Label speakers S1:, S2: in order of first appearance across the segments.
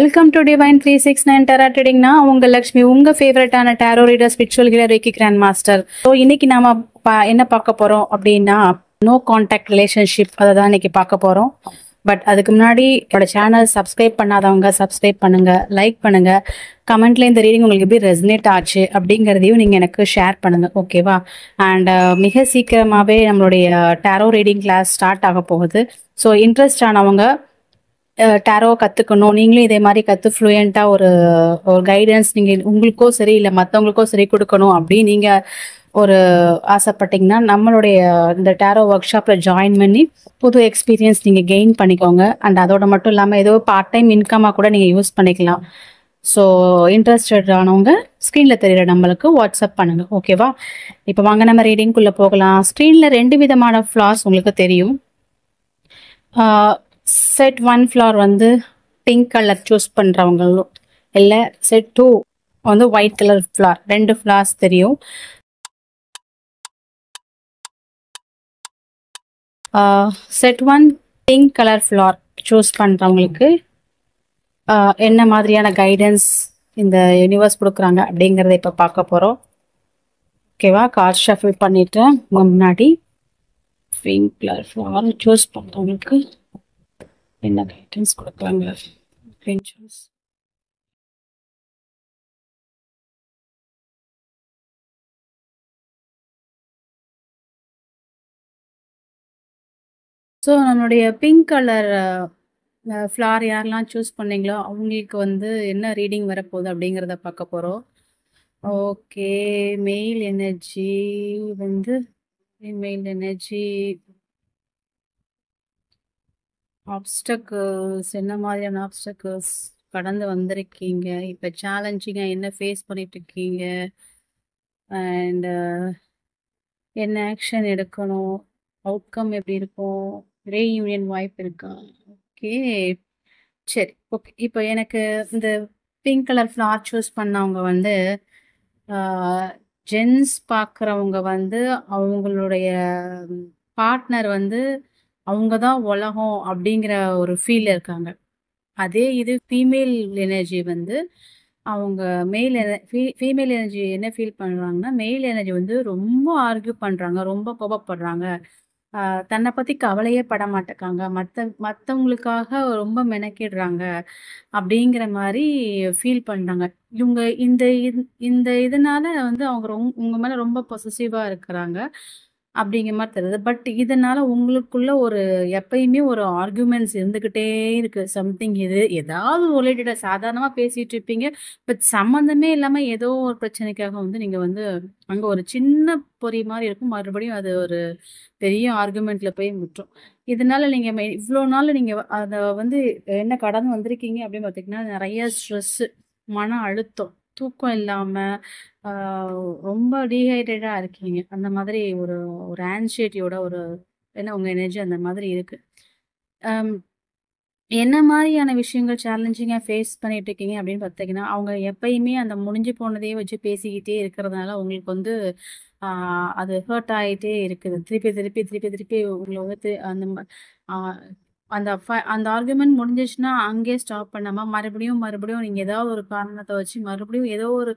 S1: Welcome to divine 369 tarot reading. நான் உங்க லக்ஷ்மி, உங்க ஃபேவரட்டான tarot reader, spiritual healer, reiki grand master. So இன்னைக்கு நாம என்ன பார்க்க போறோம் அப்படின்னா, நோ கான்டாக்ட் ரிலேஷன்ஷிப் அதை தான் இன்னைக்கு பார்க்க போறோம். பட் அதுக்கு முன்னாடி என்னோட சேனல் சப்ஸ்கிரைப் பண்ணாதவங்க சப்ஸ்கிரைப் பண்ணுங்க, லைக் பண்ணுங்க, கமெண்ட்ல இந்த ரீடிங் உங்களுக்கு எப்படி ரெசனேட் ஆச்சு அப்படிங்கிறதையும் நீங்க எனக்கு ஷேர் பண்ணுங்க, ஓகேவா? அண்ட் மிக சீக்கிரமாவே நம்மளுடைய டேரோ ரீடிங் கிளாஸ் ஸ்டார்ட் ஆக போகுது. ஸோ இன்ட்ரெஸ்ட் ஆனவங்க டேரோ கற்றுக்கணும், நீங்களும் இதே மாதிரி கற்று ஃப்ளூயண்ட்டாக ஒரு ஒரு கைடன்ஸ் நீங்கள் உங்களுக்கோ சரி இல்லை மற்றவங்களுக்கோ சரி கொடுக்கணும் அப்படின்னு நீங்கள் ஒரு ஆசைப்பட்டீங்கன்னா நம்மளுடைய இந்த டேரோ ஒர்க் ஷாப்பில் ஜாயின் பண்ணி புது எக்ஸ்பீரியன்ஸ் நீங்கள் கெயின் பண்ணிக்கோங்க. அண்ட் அதோட மட்டும் இல்லாமல் ஏதோ பார்ட் டைம் இன்கமாக கூட நீங்கள் யூஸ் பண்ணிக்கலாம். ஸோ இன்ட்ரெஸ்டட் ஆனவங்க ஸ்க்ரீனில் தெரிகிற நம்மளுக்கு வாட்ஸ்அப் பண்ணுங்க, ஓகேவா? இப்போ வாங்க நம்ம ரீடிங்குள்ளே போகலாம். ஸ்க்ரீனில் 2 விதமான ஃப்ளார்ஸ் உங்களுக்கு தெரியும். செட் 1 ஃப்ளார் வந்து பிங்க் கலர் சூஸ் பண்ணுறவங்களும் இல்லை, செட் 2 வந்து ஒயிட் கலர் ஃப்ளார், 2 ஃப்ளார்ஸ் தெரியும். Set 1 pink colour flower choose பண்ணுறவங்களுக்கு என்ன மாதிரியான கைடன்ஸ் இந்த யூனிவர்ஸ் கொடுக்குறாங்க அப்படிங்கிறத இப்போ பார்க்க போகிறோம், ஓகேவா? கார்ட் ஷஃபில் பண்ணிட்டு முன்னாடி பிங்க் கலர் ஃப்ளார் சூஸ் பண்ணுறவங்களுக்கு என்ன கைடன்ஸ் கொடுக்குறாங்க அப்படின்னு சூஸ். ஸோ நம்மளுடைய பிங்க் கலர் ஃப்ளார் யாரெல்லாம் சூஸ் பண்ணீங்களோ அவங்களுக்கு வந்து என்ன ரீடிங் வரப்போகுது அப்படிங்கிறத பார்க்க போகிறோம். ஓகே, மெயில் எனர்ஜி வந்து மெயில் எனர்ஜி ஆப்ஸ்டக்கிள்ஸ், என்ன மாதிரியான ஆப்ஸ்டக்கிள்ஸ் கடந்து வந்திருக்கீங்க, இப்போ சேலஞ்சிங்காக என்ன ஃபேஸ் பண்ணிட்டு இருக்கீங்க, அண்ட் என்ன ஆக்ஷன் எடுக்கணும், அவுட்கம் எப்படி இருக்கும், ரீயூனியன் வாய்ப்பு இருக்கா? ஓகே, சரி, ஓகே. இப்போ எனக்கு இந்த பிங்க் கலர் ஃப்ளார் சூஸ் பண்ணவங்க வந்து ஜென்ஸ் பார்க்குறவங்க வந்து அவங்களுடைய பார்ட்னர் வந்து அவங்க தான் உலகம் அப்படிங்கிற ஒரு ஃபீல் இருக்காங்க. அதே இது ஃபீமேல் எனர்ஜி வந்து அவங்க ஃபீமேல் எனர்ஜி என்ன ஃபீல் பண்ணுறாங்கன்னா, மெயில் எனர்ஜி வந்து ரொம்ப ஆர்கியூ பண்ணுறாங்க, ரொம்ப கோபப்படுறாங்க, தன்னை பற்றி கவலையே பட மாட்டேக்காங்க, மற்றவங்களுக்காக ரொம்ப மெனக்கிடுறாங்க அப்படிங்கிற மாதிரி ஃபீல் பண்ணுறாங்க. இவங்க இந்த இதனால வந்து அவங்க உங்கள் மேலே ரொம்ப பொசசிவாக இருக்கிறாங்க அப்படிங்கிற மாதிரி தெரியுது. பட் இதனால உங்களுக்குள்ள ஒரு எப்பயுமே ஒரு ஆர்குமெண்ட்ஸ் இருந்துக்கிட்டே இருக்கு. சம்திங் இது ஏதாவது ரிலேட்டடாக சாதாரணமாக பேசிகிட்டு இருப்பீங்க, பட் சம்மந்தமே இல்லாமல் ஏதோ ஒரு பிரச்சனைக்காக வந்து நீங்கள் வந்து அங்கே ஒரு சின்ன பொறி மாதிரி இருக்கும், மறுபடியும் அது ஒரு பெரிய ஆர்குமெண்ட்ல போய் முற்றும். இதனால நீங்கள் இவ்வளோ நாள் நீங்கள் அதை வந்து என்ன கடந்து வந்திருக்கீங்க அப்படின்னு பார்த்தீங்கன்னா, நிறைய ஸ்ட்ரெஸ்ஸு, மன அழுத்தம், தூக்கம் இல்லாமல் ரொம்ப டீஹைட்ரேட்டாக இருக்கீங்க. அந்த மாதிரி ஒரு ஒரு ஆன்சைட்டியோட ஒரு என்ன உங்கள் எனர்ஜி அந்த மாதிரி இருக்குது. என்ன மாதிரியான விஷயங்கள் சேலஞ்சிங்காக ஃபேஸ் பண்ணிட்டு இருக்கீங்க அப்படின்னு பார்த்தீங்கன்னா, அவங்க எப்பயுமே அந்த முடிஞ்சு போனதையே வச்சு பேசிக்கிட்டே இருக்கிறதுனால உங்களுக்கு வந்து அது ஹர்ட் ஆகிட்டே இருக்குது. திருப்பி திருப்பி திருப்பி திருப்பி உங்களை வந்து அந்த அந்த ஆர்குமெண்ட் முடிஞ்சிச்சுன்னா அங்கேயே ஸ்டாப் பண்ணாமல் மறுபடியும் மறுபடியும் நீங்கள் ஏதாவது ஒரு காரணத்தை வச்சு மறுபடியும் ஏதோ ஒரு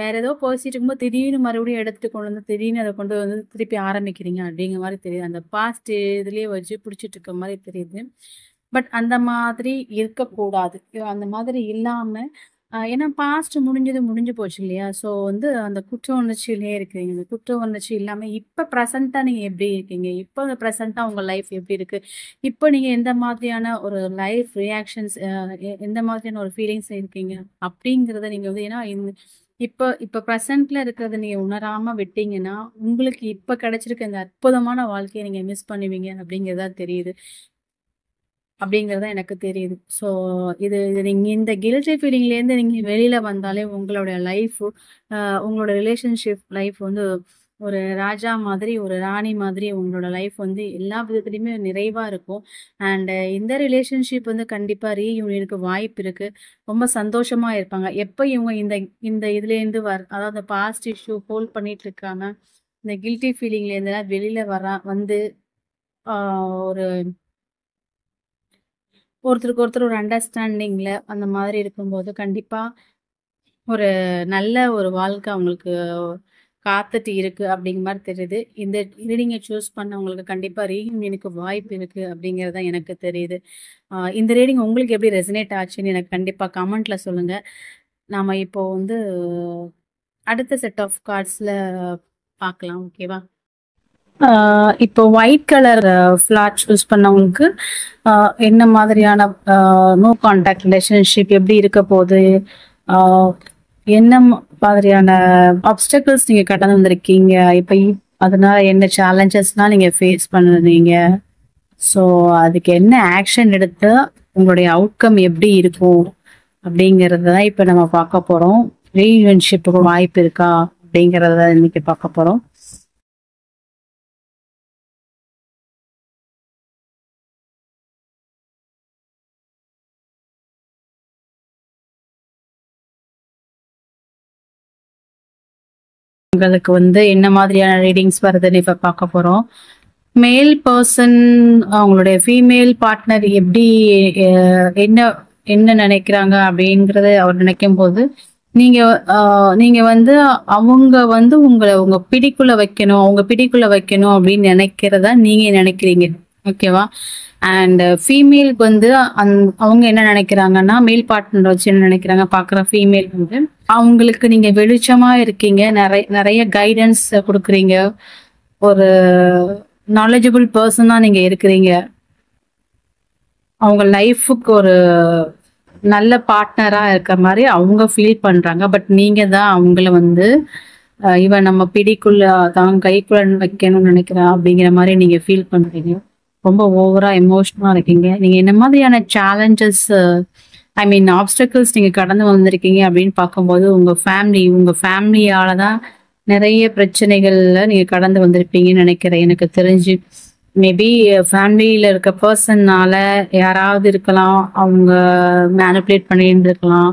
S1: வேற ஏதோ பேசிட்டு இருக்கும்போது திடீர்னு மறுபடியும் எடுத்துட்டு கொண்டு வந்து திடீர்னு அதை கொண்டு வந்து திருப்பி ஆரம்பிக்கிறீங்க அப்படிங்கிற மாதிரி தெரியுது. அந்த பாஸ்ட் இதுலேயே வச்சு பிடிச்சிட்டு இருக்க மாதிரி தெரியுது. பட் அந்த மாதிரி இருக்கக்கூடாது. அந்த மாதிரி இல்லாமல் ஏன்னா பாஸ்ட் முடிஞ்சது முடிஞ்சு போச்சு இல்லையா? ஸோ வந்து அந்த குற்ற உணர்ச்சியிலேயே இருக்கிறீங்க. அந்த குற்ற உணர்ச்சி இல்லாமல் இப்போ ப்ரெசண்ட்டாக நீங்கள் எப்படி இருக்கீங்க, இப்போ அந்த ப்ரெசண்ட்டாக உங்கள் லைஃப் எப்படி இருக்குது, இப்போ நீங்கள் எந்த மாதிரியான ஒரு லைஃப் ரியாக்ஷன்ஸ், எந்த மாதிரியான ஒரு ஃபீலிங்ஸ் இருக்கீங்க அப்படிங்கிறத நீங்கள் வந்து ஏன்னா இப்போ இப்போ ப்ரெசண்ட்டில் இருக்கிறத நீங்கள் உணராமல் விட்டீங்கன்னா உங்களுக்கு இப்போ கிடைச்சிருக்க இந்த அற்புதமான வாழ்க்கையை நீங்கள் மிஸ் பண்ணுவீங்க அப்படிங்கிறதா தெரியுது, அப்படிங்கிறது எனக்கு தெரியுது. ஸோ இது இது நீங்கள் இந்த கில்ட்டி ஃபீலிங்லேருந்து நீங்கள் வெளியில் வந்தாலே உங்களுடைய லைஃப், உங்களோட ரிலேஷன்ஷிப் லைஃப் வந்து ஒரு ராஜா மாதிரி, ஒரு ராணி மாதிரி உங்களோட லைஃப் வந்து எல்லா விதத்துலையுமே நிறைவாக இருக்கும். அண்டு இந்த ரிலேஷன்ஷிப் வந்து கண்டிப்பாக ரீயூனியனுக்கு வாய்ப்பு இருக்குது. ரொம்ப சந்தோஷமாக இருப்பாங்க. எப்போ இவங்க இந்த இந்த இதுலேருந்து அதாவது பாஸ்ட் இஷ்யூ ஹோல்ட் பண்ணிட்டு இருக்காங்க, இந்த கில்ட்டி ஃபீலிங்லேருந்துலாம் வெளியில் வந்து ஒரு ஒருத்தருக்கு ஒருத்தர் ஒரு அண்டர்ஸ்டாண்டிங்ல அந்த மாதிரி இருக்கும்போது கண்டிப்பா ஒரு நல்ல ஒரு வாழ்க்கை அவங்களுக்கு காத்துட்டு இருக்கு அப்படிங்கிற மாதிரி தெரியுது. இந்த ரீடிங்கை சூஸ் பண்ணவங்களுக்கு கண்டிப்பா ரீயூனியனுக்கு வாய்ப்பு இருக்கு அப்படிங்கிறது தான் எனக்கு தெரியுது. இந்த ரீடிங் உங்களுக்கு எப்படி ரெசனேட் ஆச்சுன்னு எனக்கு கண்டிப்பா கமெண்ட்ல சொல்லுங்க. நாம இப்போ வந்து அடுத்த செட் ஆஃப் கார்ட்ஸ்ல பார்க்கலாம். ஓகேவா? இப்போ ஒயிட் கலர் ஃபிளாட் சூஸ் பண்ணவங்களுக்கு என்ன மாதிரியான நோ கான்டாக்ட் ரிலேஷன்ஷிப் எப்படி இருக்க போகுது, என்ன மாதிரியான ஆப்ஸ்டக்கிள்ஸ் நீங்க கடந்து வந்திருக்கீங்க, இப்போ அதனால என்ன சேலஞ்சஸ்லாம் நீங்க ஃபேஸ் பண்ணுறீங்க, ஸோ அதுக்கு என்ன ஆக்ஷன் எடுத்து உங்களுடைய அவுட்கம் எப்படி இருக்கும் அப்படிங்கிறத தான் இப்போ நம்ம பார்க்க போகிறோம். ரீயூனியன்ஷிப்புக்கு வாய்ப்பு இருக்கா அப்படிங்கிறத இன்னைக்கு பார்க்க போகிறோம். உங்களுக்கு வந்து என்ன மாதிரியான ரீடிங்ஸ் வருதுன்னு இப்போ பார்க்க போகிறோம். மேல் பர்சன் அவங்களுடைய ஃபீமேல் பார்ட்னர் எப்படி என்ன என்ன நினைக்கிறாங்க அப்படிங்கிறத அவர் நினைக்கும் போது நீங்க வந்து அவங்க வந்து உங்க பிடிக்குள்ள வைக்கணும், அவங்க பிடிக்குள்ள வைக்கணும் அப்படின்னு நினைக்கிறதா நீங்க நினைக்கிறீங்க. ஓகேவா? அண்ட் ஃபீமேலுக்கு வந்து அவங்க என்ன நினைக்கிறாங்கன்னா, மேல் பார்ட்னர் வச்சு என்ன நினைக்கிறாங்க பாக்குற ஃபீமேல் வந்து அவங்களுக்கு நீங்க வெளிச்சமா இருக்கீங்க, நிறைய நிறைய கைடன்ஸ் கொடுக்குறீங்க, ஒரு நாலேஜபிள் பர்சனா நீங்க இருக்கிறீங்க, அவங்க லைஃபுக்கு ஒரு நல்ல பார்ட்னரா இருக்கிற மாதிரி அவங்க ஃபீல் பண்றாங்க. பட் நீங்க தான் அவங்கள வந்து இவன் நம்ம பிடிக்குள்ள தான் கைக்குள்ள வைக்கணும்னு நினைக்கிறா அப்படிங்கிற மாதிரி நீங்க ஃபீல் பண்றீங்க. ரொம்ப ஓவரா எமோஷனலா இருக்கீங்க. நீங்க என்ன மாதிரியான சேலஞ்சஸ், ஐ மீன் ஆப்ஸ்டக்கிள்ஸ் நீங்க கடந்து வந்திருக்கீங்க அப்படின்னு பார்க்கும்போது உங்க ஃபேமிலியால தான் நிறைய பிரச்சனைகள்ல நீங்க கடந்து வந்திருப்பீங்கன்னு நினைக்கிறேன். எனக்கு தெரிஞ்சு மேபி ஃபேமிலியில இருக்க பர்சன்னால யாராவது இருக்கலாம், அவங்க மேனிப்புலேட் பண்ணிட்டு இருக்கலாம்.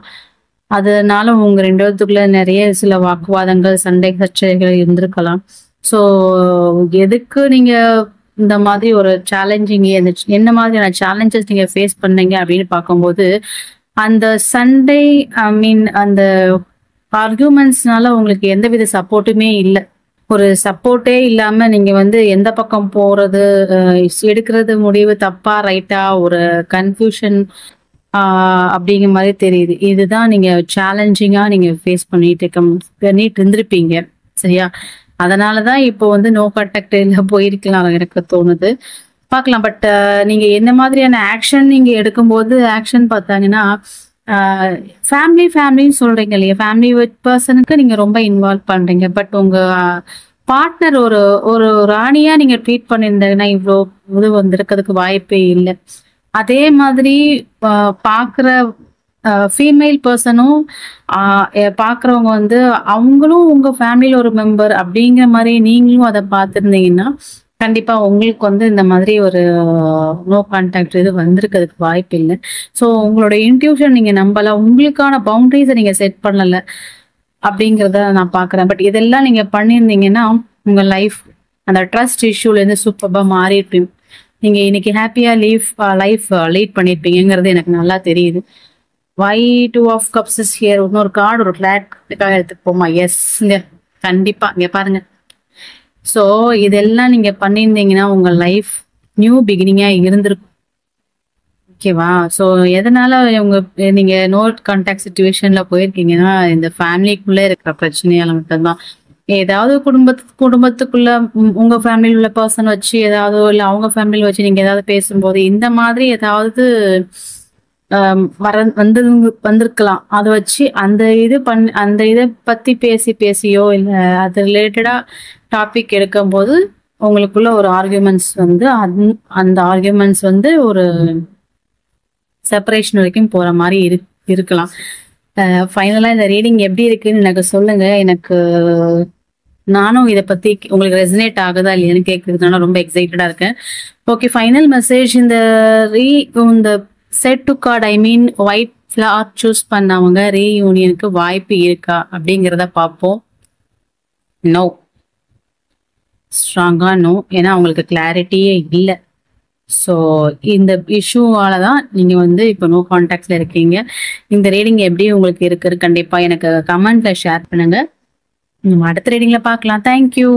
S1: அதனால உங்க ரெண்டு பேத்துக்குள்ள நிறைய சில வாக்குவாதங்கள், சண்டை சச்சரவுகள் இருந்திருக்கலாம். ஸோ எதுக்கு நீங்க இந்த மாதிரி ஒரு சேலஞ்சிங், என்ன மாதிரியான சேலஞ்சஸ் நீங்க ஃபேஸ் பண்ணீங்க அப்படின்னு பார்க்கும்போது அந்த சண்டை, ஐ மீன் அந்த ஆர்கியூமெண்ட்ஸ்னால உங்களுக்கு எந்தவித சப்போர்ட்டுமே இல்லை. ஒரு சப்போர்ட்டே இல்லாம நீங்க வந்து எந்த பக்கம் போறது, எடுக்கிறது முடிவு தப்பா ரைட்டா, ஒரு கன்ஃபியூஷன் அப்படிங்கிற மாதிரி தெரியுது. இதுதான் நீங்க சேலஞ்சிங்கா நீங்க ஃபேஸ் பண்ணிட்டு இருந்திருப்பீங்க. சரியா? அதனாலதான் இப்போ வந்து நோ கான்டாக்ட்ல போயிருக்கலாம் எனக்கு தோணுது. பார்க்கலாம். பட் நீங்க என்ன மாதிரியான ஆக்ஷன் நீங்க எடுக்கும்போது ஆக்ஷன் பார்த்தாங்கன்னா, ஃபேமிலின்னு சொல்றீங்க இல்லையா, ஃபேமிலி பர்சனுக்கு நீங்க ரொம்ப இன்வால்வ் பண்றீங்க. பட் உங்க பார்ட்னர் ஒரு ஒரு ராணியா நீங்க ட்ரீட் பண்ணியிருந்தீங்கன்னா இவ்வளோ இது வந்திருக்கிறதுக்கு வாய்ப்பே இல்லை. அதே மாதிரி பார்க்குற ஃபீமேல் பர்சனும் பார்க்குறவங்க வந்து அவங்களும் உங்க ஃபேமிலியில ஒரு மெம்பர் அப்படிங்கிற மாதிரி நீங்களும் அதை பார்த்துருந்தீங்கன்னா கண்டிப்பா உங்களுக்கு வந்து இந்த மாதிரி ஒரு நோ கான்டாக்ட் இது வந்திருக்கிறதுக்கு வாய்ப்பு இல்லை. ஸோ உங்களோட இன்ட்யூஷன் நீங்க நம்பல, உங்களுக்கான பவுண்டரிஸை நீங்க செட் பண்ணல அப்படிங்கிறத நான் பார்க்குறேன். பட் இதெல்லாம் நீங்க பண்ணியிருந்தீங்கன்னா உங்க லைஃப் அந்த ட்ரஸ்ட் இஷ்யூலேருந்து சூப்பராக மாறியிருப்பீங்க. நீங்க இன்னைக்கு ஹாப்பியா லைஃப் லீட் பண்ணியிருப்பீங்கிறது எனக்கு நல்லா தெரியுது. வை 2 ஆஃப் கப்ஸ் இஸ் ஹியர். இன்னொரு கார்டு, ஒரு கிளாரிட்டிக்காக எடுத்துப்போமா? எஸ்ங்க, கண்டிப்பா இங்க பாருங்க. ஸோ இதெல்லாம் நீங்க பண்ணியிருந்தீங்கன்னா உங்க லைஃப் நியூ பிகினிங்கா இருந்திருக்கும். ஓகேவா? ஸோ எதனால நீங்க நோ கான்டாக்ட் சுச்சுவேஷன்ல போயிருக்கீங்கன்னா இந்த ஃபேமிலிக்குள்ள இருக்கிற பிரச்சனையால மட்டும்தான். ஏதாவது குடும்பத்துக்குள்ள உங்க ஃபேமிலியில் உள்ள பர்சன் வச்சு ஏதாவது, இல்லை அவங்க ஃபேமிலியில் வச்சு நீங்க ஏதாவது பேசும்போது இந்த மாதிரி ஏதாவது வந்திருக்கலாம். அதை வச்சு அந்த இதை பத்தி பேசியோ இல்லை அது ரிலேட்டடா டாபிக் எடுக்கும்போது உங்களுக்குள்ள ஒரு ஆர்கியூமெண்ட்ஸ் வந்து அந்த ஆர்கியூமெண்ட்ஸ் வந்து ஒரு செப்பரேஷன் வரைக்கும் போற மாதிரி இருக்கலாம். ஃபைனலா இந்த ரீடிங் எப்படி இருக்குன்னு எனக்கு சொல்லுங்க. நானும் இதை பத்தி உங்களுக்கு ரெசனேட் ஆகுதா இல்லையான்னு கேட்கறதுனால ரொம்ப எக்ஸைட்டடா இருக்கேன். Okay, final message. இந்த செட் டு card, I mean white flower choose பண்ணவங்க ரீயூனியனுக்கு வாய்ப்பு இருக்கா அப்படிங்கிறத பார்ப்போம். நோ, ஸ்ட்ராங்கா நோ. ஏன்னா அவங்களுக்கு கிளாரிட்டியே இல்லை. ஸோ இந்த இஷ்யூவால தான் நீங்க வந்து இப்போ நோ கான்டாக்ட்ல இருக்கீங்க. இந்த ரீடிங் எப்படி உங்களுக்கு இருக்கு கண்டிப்பா எனக்கு கமெண்ட்ல ஷேர் பண்ணுங்க. நம்ம அடுத்த ரீடிங்ல பார்க்கலாம். தேங்க்யூ.